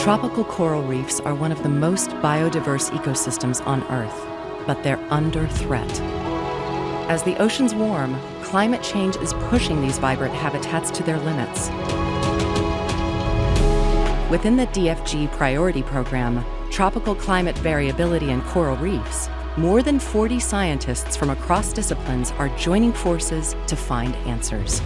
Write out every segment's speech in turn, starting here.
Tropical coral reefs are one of the most biodiverse ecosystems on Earth, but they're under threat. As the oceans warm, climate change is pushing these vibrant habitats to their limits. Within the DFG Priority Programme, Tropical Climate Variability and Coral Reefs, more than 40 scientists from across disciplines are joining forces to find answers.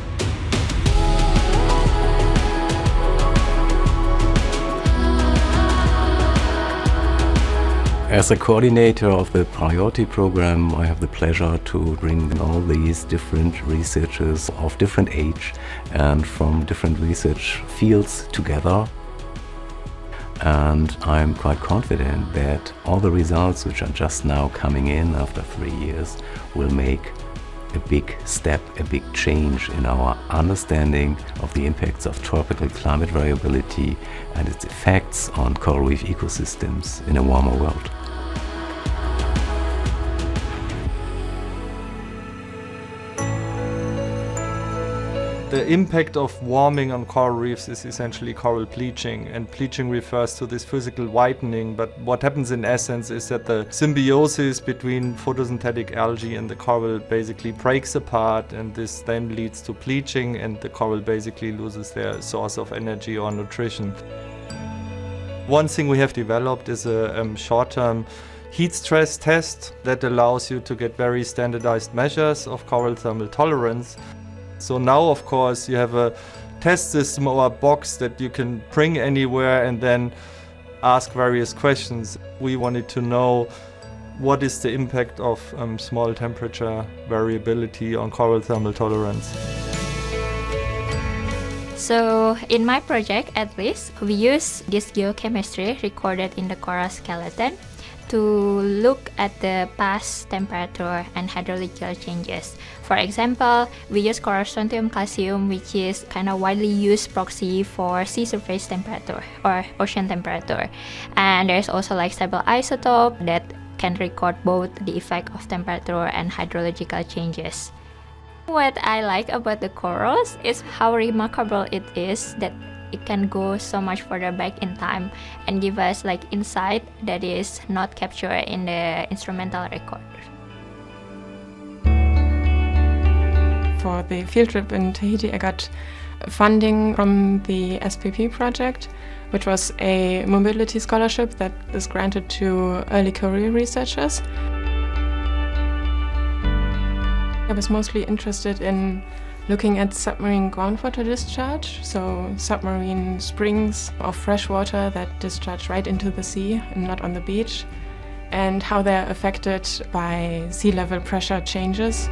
As a coordinator of the Priority Programme, I have the pleasure to bring all these different researchers of different age and from different research fields together. And I'm quite confident that all the results which are just now coming in after 3 years will make a big step, a big change in our understanding of the impacts of tropical climate variability and its effects on coral reef ecosystems in a warmer world. The impact of warming on coral reefs is essentially coral bleaching, and bleaching refers to this physical whitening, but what happens in essence is that the symbiosis between photosynthetic algae and the coral basically breaks apart, and this then leads to bleaching, and the coral basically loses their source of energy or nutrition. One thing we have developed is a short-term heat stress test that allows you to get very standardized measures of coral thermal tolerance. So now, of course, you have a test system or a box that you can bring anywhere and then ask various questions. We wanted to know what is the impact of small temperature variability on coral thermal tolerance. So in my project, at least, we use this geochemistry recorded in the coral skeleton to look at the past temperature and hydrological changes. For example, we use coral strontium calcium, which is kind of widely used proxy for sea surface temperature or ocean temperature. And there's also like stable isotope that can record both the effect of temperature and hydrological changes. What I like about the corals is how remarkable it is that it can go so much further back in time and give us like insight that is not captured in the instrumental record. For the field trip in Tahiti, I got funding from the SPP project, which was a mobility scholarship that is granted to early career researchers. I was mostly interested in looking at submarine groundwater discharge, so submarine springs of fresh water that discharge right into the sea and not on the beach, and how they're affected by sea level pressure changes.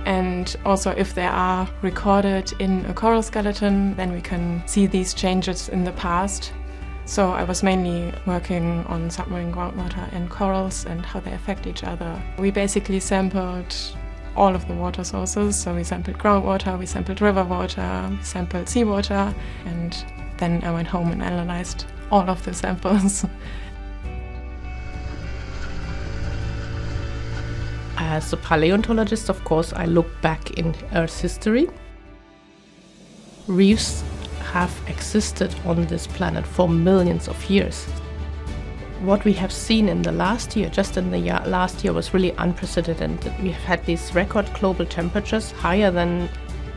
And also if they are recorded in a coral skeleton, then we can see these changes in the past. So I was mainly working on submarine groundwater and corals and how they affect each other. We basically sampled all of the water sources, so we sampled groundwater, we sampled river water, we sampled seawater, and then I went home and analyzed all of the samples. As a paleontologist, of course, I look back in Earth's history. Reefs have existed on this planet for millions of years. What we have seen in the last year, just in the last year, was really unprecedented. We have had these record global temperatures higher than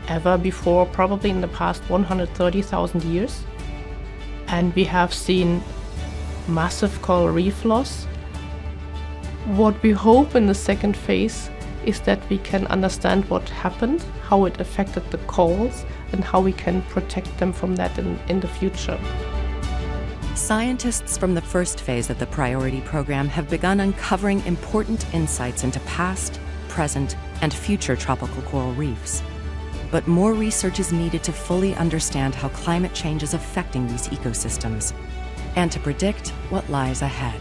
ever before, probably in the past 130,000 years. And we have seen massive coral reef loss. What we hope in the second phase is that we can understand what happened, how it affected the corals, and how we can protect them from that in the future. Scientists from the first phase of the Priority Programme have begun uncovering important insights into past, present, and future tropical coral reefs. But more research is needed to fully understand how climate change is affecting these ecosystems and to predict what lies ahead.